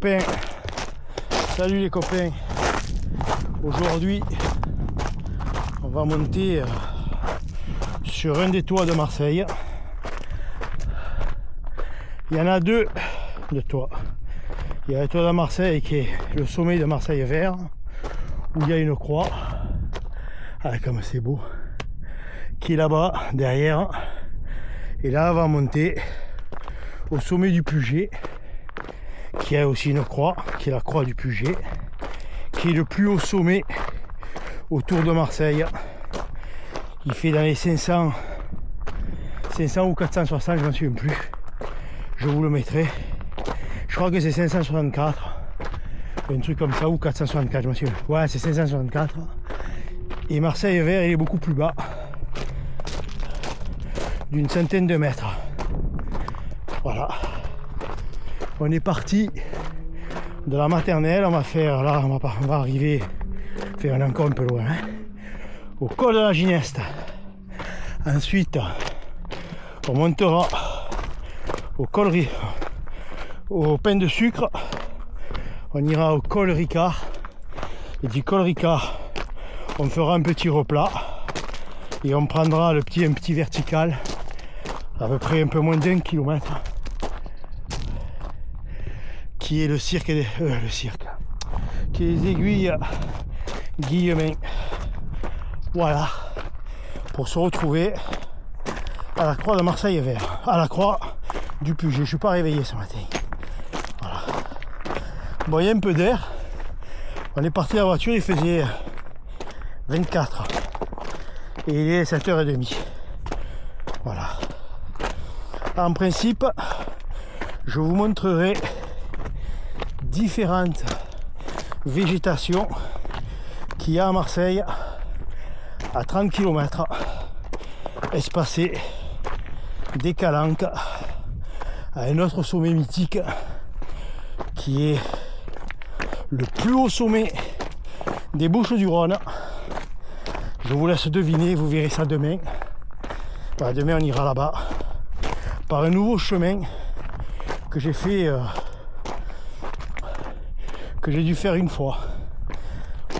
Copains, salut les copains. Aujourd'hui, on va monter sur un des toits de Marseille. Il y en a deux de toits. Il y a le toit de Marseille qui est le sommet de Marseille Vert, où il y a une croix. Ah, comme c'est beau. Qui est là-bas, derrière. Et là, on va monter au sommet du Puget, qui a aussi une croix, qui est la croix du Puget, qui est le plus haut sommet autour de Marseille. Il fait dans les 500 ou 460, je ne m'en souviens plus. Je vous le mettrai. Je crois que c'est 564, un truc comme ça, ou 464, je m'en souviens. Ouais, c'est 564. Et Marseille Vert, il est beaucoup plus bas, d'une centaine de mètres. Voilà. On est parti de la maternelle, on va faire là, on va arriver, faire encore un peu loin, hein, au col de la Gineste. Ensuite, on montera au pain de sucre, on ira au col Ricard, et du col Ricard, on fera un petit replat, et on prendra un petit vertical, à peu près un peu moins d'1 kilomètre, qui est le cirque, qui est les aiguilles Guillemin. Voilà, pour se retrouver à la croix de Marseille Vert, à la croix du Puget. Je suis pas réveillé ce matin. Voilà. Bon, il y a un peu d'air. On est parti à la voiture, il faisait 24 et il est 7h30. Voilà. En principe, je vous montrerai différentes végétations qu'il y a à Marseille, à 30 km, espacées des Calanques, à un autre sommet mythique qui est le plus haut sommet des Bouches-du-Rhône. Je vous laisse deviner, vous verrez ça demain. Voilà, demain on ira là-bas par un nouveau chemin que j'ai fait, que j'ai dû faire une fois.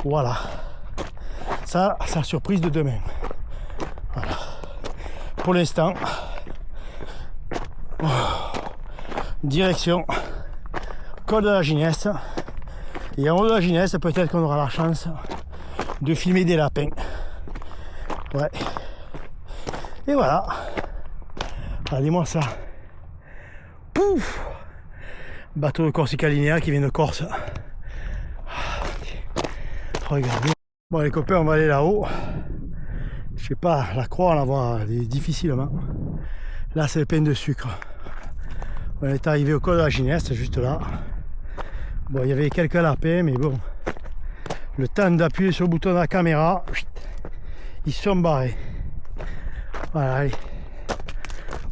Voilà, ça c'est la surprise de demain. Voilà. Pour l'instant, direction col de la Gineste, et en haut de la Gineste peut-être qu'on aura la chance de filmer des lapins. Ouais, et voilà. Regardez-moi ça. Pouf, bateau de Corsica Linea qui vient de Corse. Regardez. Bon les copains, on va aller là-haut. Je sais pas, la croix on la voit difficilement. Là c'est le pain de sucre. On est arrivé au col de la Gineste, juste là. Bon, il y avait quelques lapins, mais bon, le temps d'appuyer sur le bouton de la caméra, ils sont barrés. Voilà, allez,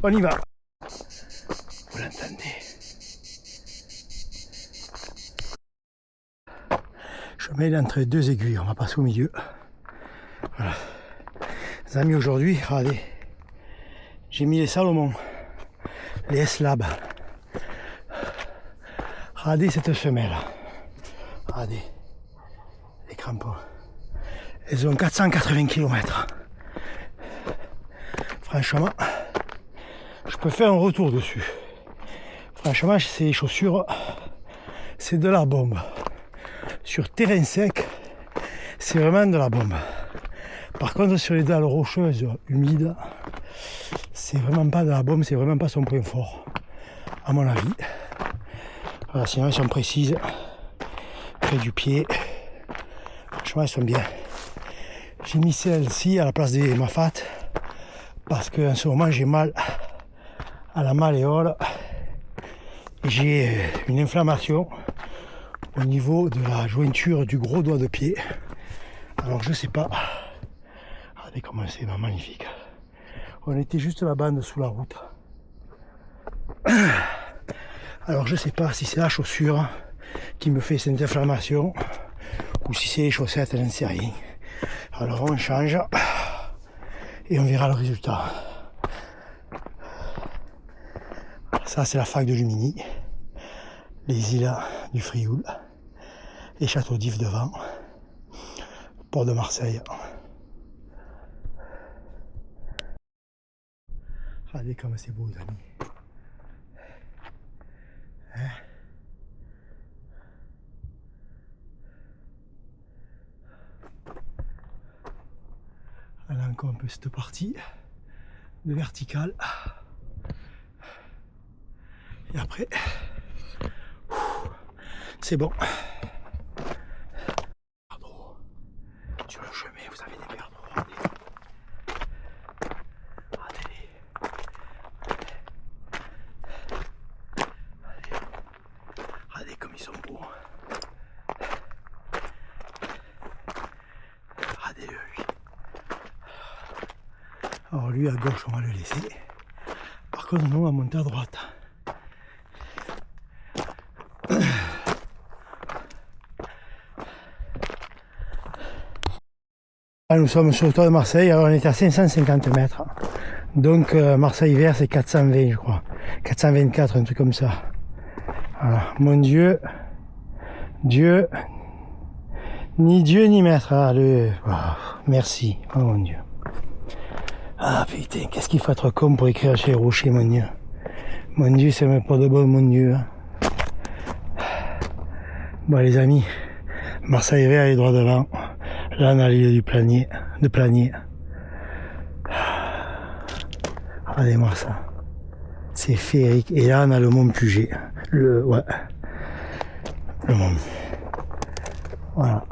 on y va. Vous l'entendez? Je mets entre deux aiguilles, on va passer au milieu. Voilà. Les amis, aujourd'hui, regardez, j'ai mis les Salomon, les S-Lab. Regardez cette semelle. Regardez les crampons. Elles ont 480 km. Franchement, je peux faire un retour dessus. Franchement, ces chaussures, c'est de la bombe. Sur terrain sec, c'est vraiment de la bombe. Par contre, sur les dalles rocheuses, humides, c'est vraiment pas de la bombe, c'est vraiment pas son point fort, à mon avis. Voilà, sinon elles sont précises, près du pied. Franchement, elles sont bien. J'ai mis celle-ci à la place des Mafat parce qu'en ce moment j'ai mal à la malléole et j'ai une inflammation au niveau de la jointure du gros doigt de pied. Alors je sais pas. Regardez comment c'est magnifique. On était juste là-bas sous la route. Alors je sais pas si c'est la chaussure qui me fait cette inflammation ou si c'est les chaussettes, je n'en sais rien. Alors on change et on verra le résultat. Ça c'est la fac de Lumini. les îles du Frioul et Château d'If devant, port de Marseille. Regardez comme c'est beau, les amis. Hein? Voilà encore un peu cette partie de verticale. Et après, c'est bon. Sur le chemin, vous avez des perdreaux. Regardez-les. Regardez comme ils sont beaux. Regardez-le, lui. Alors lui à gauche, on va le laisser. Par contre, nous, on va monter à droite. Nous sommes sur le toit de Marseille, alors on est à 550 mètres. Donc Marseille vert c'est 420 je crois. 424, un truc comme ça. Voilà. Mon Dieu, Dieu, ni Dieu ni maître. Ah, merci, oh mon Dieu. Ah putain, qu'est-ce qu'il faut être con pour écrire chez les rochers, mon Dieu. Mon Dieu, c'est même pas de bon, mon Dieu. Hein. Bon les amis, Marseille vert est droit devant. Là on a l'île du Planier, de Planier. Regardez-moi ça. C'est féerique. Et là on a le mont Puget. Le mont. Voilà.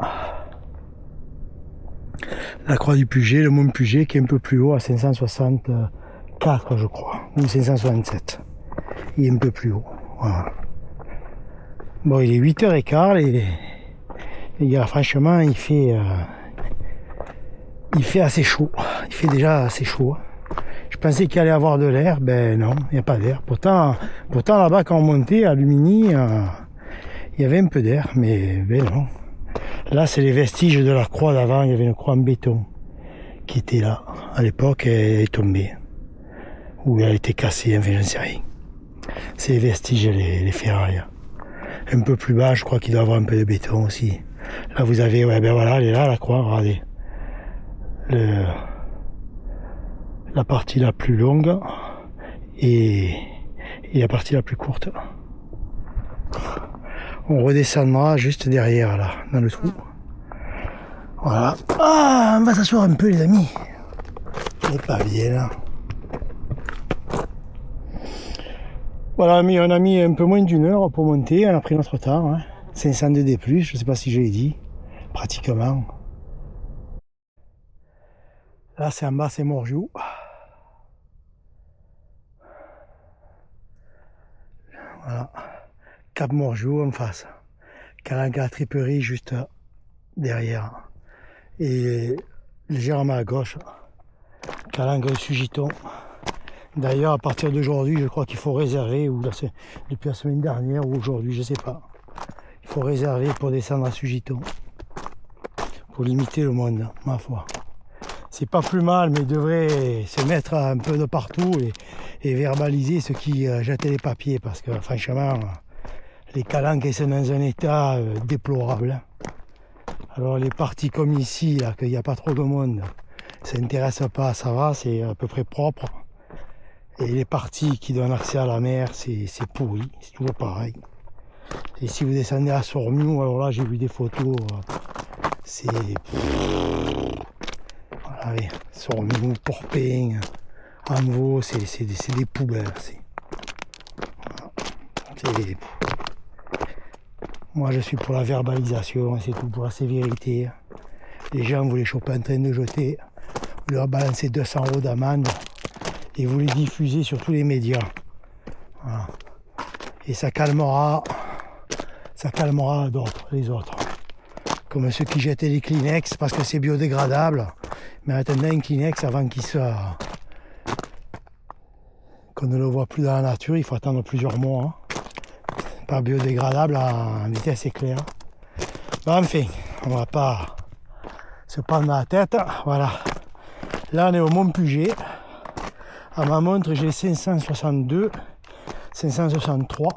La croix du Puget, le mont Puget qui est un peu plus haut à 564 je crois. Ou 567. Il est un peu plus haut. Voilà. Bon il est 8h15 et les gars, franchement, il fait assez chaud. Il fait déjà assez chaud. Je pensais qu'il allait y avoir de l'air. Ben non, il n'y a pas d'air. Pourtant là-bas, quand on montait à Lumini, il y avait un peu d'air. Mais ben non. Là, c'est les vestiges de la croix d'avant. Il y avait une croix en béton qui était là. À l'époque, elle est tombée. Ou elle a été cassée, enfin, je ne sais rien. C'est les vestiges, les ferrailles. Un peu plus bas, je crois qu'il doit y avoir un peu de béton aussi. Là vous avez, ouais ben voilà, elle est là la croix, regardez. La partie la plus longue et la partie la plus courte. On redescendra juste derrière là, dans le trou. Voilà. Ah, on va s'asseoir un peu les amis. On est pas bien là. Voilà, mais on a mis un peu moins d'une heure pour monter, on a pris notre temps. Hein. 502 D+, je sais pas si je l'ai dit, pratiquement. Là c'est en bas, c'est Morjou. Voilà. Cap Morjou en face. Calanque-la-Triperie juste derrière. Et légèrement à gauche, Calanque-le-Sugiton. D'ailleurs, à partir d'aujourd'hui, je crois qu'il faut réserver, ou là, depuis la semaine dernière, ou aujourd'hui, je sais pas. Il faut réserver pour descendre à Sugiton. Pour limiter le monde, ma foi. C'est pas plus mal, mais il devrait se mettre un peu de partout et verbaliser ceux qui jetaient les papiers, parce que franchement, les calanques sont dans un état déplorable. Alors les parties comme ici, là, qu'il n'y a pas trop de monde, ça n'intéresse pas, ça va, c'est à peu près propre. Et les parties qui donnent accès à la mer, c'est pourri, c'est toujours pareil. Et si vous descendez à Sormiou, alors là j'ai vu des photos, c'est... Voilà, Sormiou, Porpin, Anvaux, c'est des poubelles. Moi je suis pour la verbalisation, c'est tout, pour la sévérité. Les gens vous les chopez en train de jeter, vous leur balancez 200 € d'amende et vous les diffusez sur tous les médias. Voilà. Et ça calmera d'autres, les autres. Comme ceux qui jetaient les Kleenex parce que c'est biodégradable. Mais attendez un Kleenex avant qu'on ne le voit plus dans la nature, il faut attendre plusieurs mois. Pas biodégradable en vitesse éclair. Bon, enfin, on va pas se prendre la tête. Voilà. Là on est au Mont Puget. À ma montre j'ai 562, 563.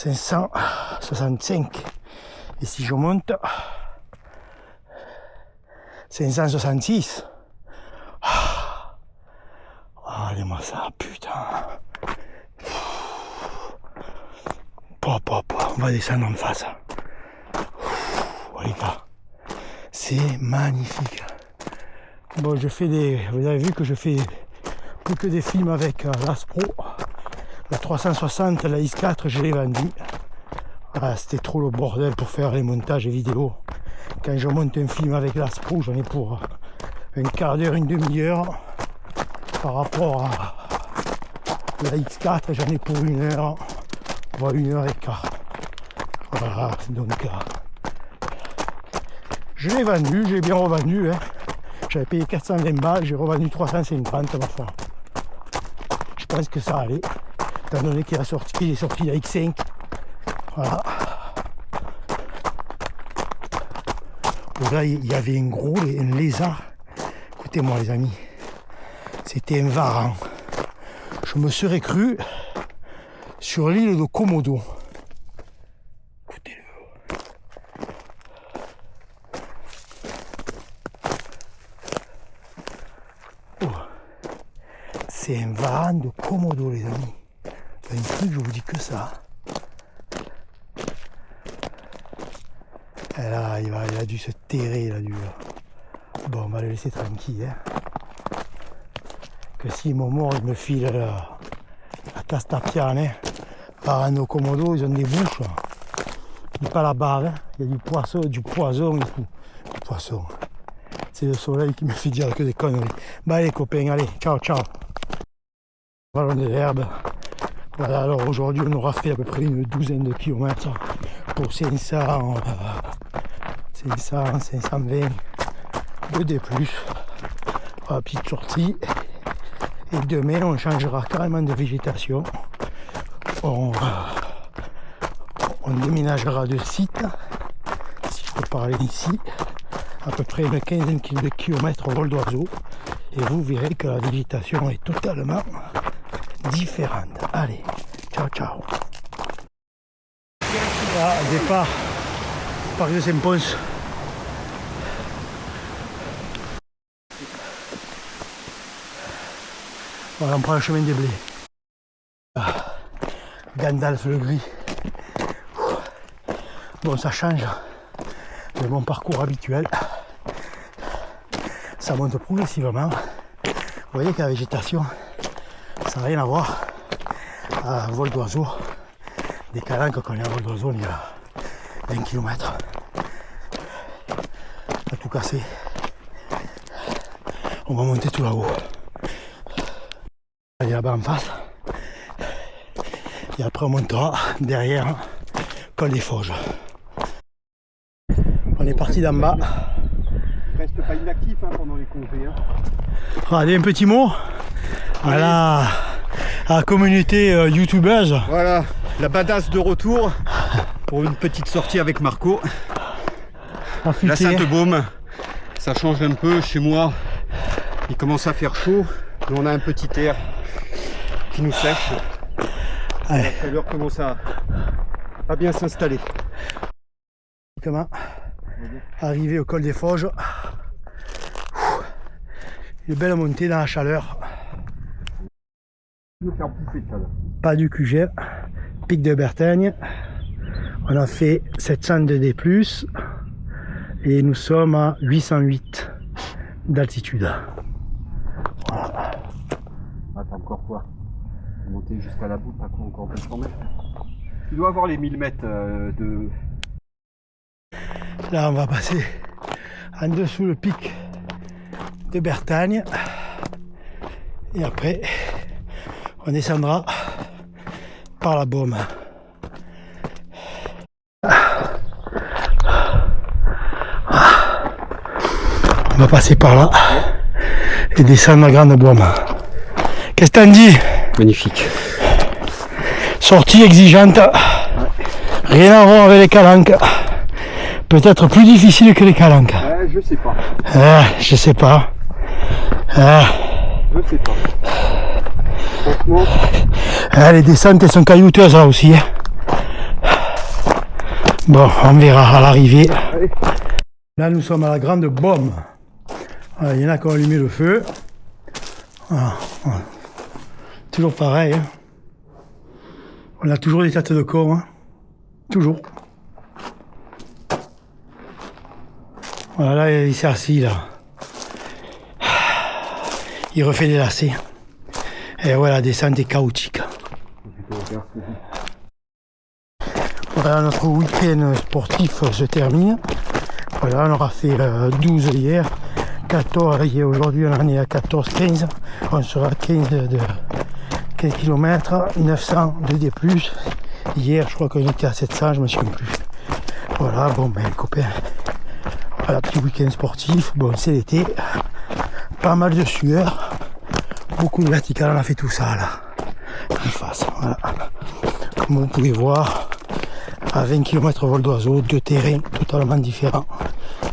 565. Et si je monte, 566. Allez-moi ça, putain. On va descendre en face. Les gars, c'est magnifique. Bon, je fais vous avez vu que je fais plus que des films avec l'Aspro. La 360, la X4, je l'ai vendue. C'était trop le bordel pour faire les montages vidéo. Quand je monte un film avec l'Aspro, j'en ai pour un quart d'heure, une demi-heure. Par rapport à la X4, j'en ai pour 1 heure, voire 1h15. Voilà, donc je l'ai vendu, j'ai bien revendu. Hein. J'avais payé 420 balles, j'ai revendu 350 ma foi. Je pense que ça allait, étant donné qu'il est sorti la X5. Voilà. Là, il y avait un lézard. Écoutez-moi les amis, c'était un varan. Je me serais cru sur l'île de Komodo. Écoutez-le. Oh. C'est un varan de Komodo les amis. Un truc, je vous dis que ça. Et là, il a dû se terrer là, Bon, on va le laisser tranquille. Hein. Que si mon mort il me file la castapiane, hein. Varano Komodo, ils ont des bouches. Il n'y a pas la bave, hein. Il y a du poison et tout. Du poisson. C'est le soleil qui me fait dire que des conneries. Bah les copains, allez, ciao, ciao. Ballon de l'herbe. Voilà, alors aujourd'hui on aura fait à peu près une douzaine de kilomètres pour 500, 520 de D+. Voilà, petite sortie. Et demain on changera carrément de végétation. On déménagera de site, si je peux parler d'ici, à peu près une quinzaine de kilomètres au vol d'oiseau. Et vous verrez que la végétation est totalement différente. Allez, ciao ciao. Là, départ, parc de Saint-Pons. Voilà, on prend le chemin des blés. Gandalf le gris. Bon, ça change de mon parcours habituel. Ça monte progressivement. Vous voyez que la végétation, ça n'a rien à voir à vol d'oiseau. Des calanques, quand il y a un vol d'oiseau, on y a 20 km. À tout casser. On va monter tout là-haut. Allez là-bas en face. Et après on montera derrière col des Fauges. On est parti d'en bas. Reste pas inactif hein, pendant les congés. Hein. Allez, un petit mot à la communauté youtubeuse. Voilà, la badass de retour pour une petite sortie avec Marco. La Sainte-Baume, ça change un peu chez moi. Il commence à faire chaud, mais on a un petit air qui nous sèche. La chaleur commence à bien s'installer. Comment arriver au col des Fauges. Une belle montée dans la chaleur. Pas du QG. Pic de Bertaigne. On a fait 702 D+. Et nous sommes à 808 d'altitude. Voilà. Attends, encore quoi? Monter jusqu'à la bout, pas encore 200 mètres. Tu dois avoir les 1000 mètres de... Là, on va passer en dessous le pic de Bertaigne. Et après, on descendra par la Baume. On va passer par là et descendre la Grande Baume. Qu'est-ce que t'en dis? Magnifique. Sortie exigeante. Rien à voir avec les calanques. Peut-être plus difficile que les calanques. Je sais pas. Je sais pas. Je sais pas. Franchement. Les descentes elles sont caillouteuses là aussi. Bon, on verra à l'arrivée. Là, nous sommes à la grande baume. Voilà, il y en a qui ont allumé le feu. Voilà, voilà. Toujours pareil. Hein. On a toujours des têtes de con. Hein. Toujours. Voilà, là, il s'est assis là. Il refait des lacets. Et voilà, la descente est chaotique. Voilà, notre week-end sportif se termine. Voilà, on aura fait 12 hier, 14 hier, aujourd'hui on en est à 14, 15. On sera à 15 km, 900 de D+. Hier, je crois qu'on était à 700, je me souviens plus. Voilà, bon, ben les copains, voilà, petit week-end sportif. Bon, c'est l'été, pas mal de sueur, beaucoup de vertical, on a fait tout ça là, en face. Voilà. Comme vous pouvez voir, à 20 km vol d'oiseau, deux terrains totalement différents,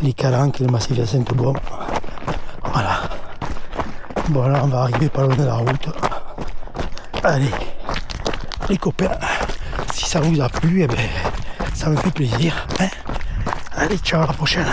les Calanques et le massif de Sainte-Baume. Voilà. Bon, là, on va arriver pas loin de la route. Allez, les copains, si ça vous a plu, eh ben, ça me fait plaisir. Hein. Allez, ciao, à la prochaine.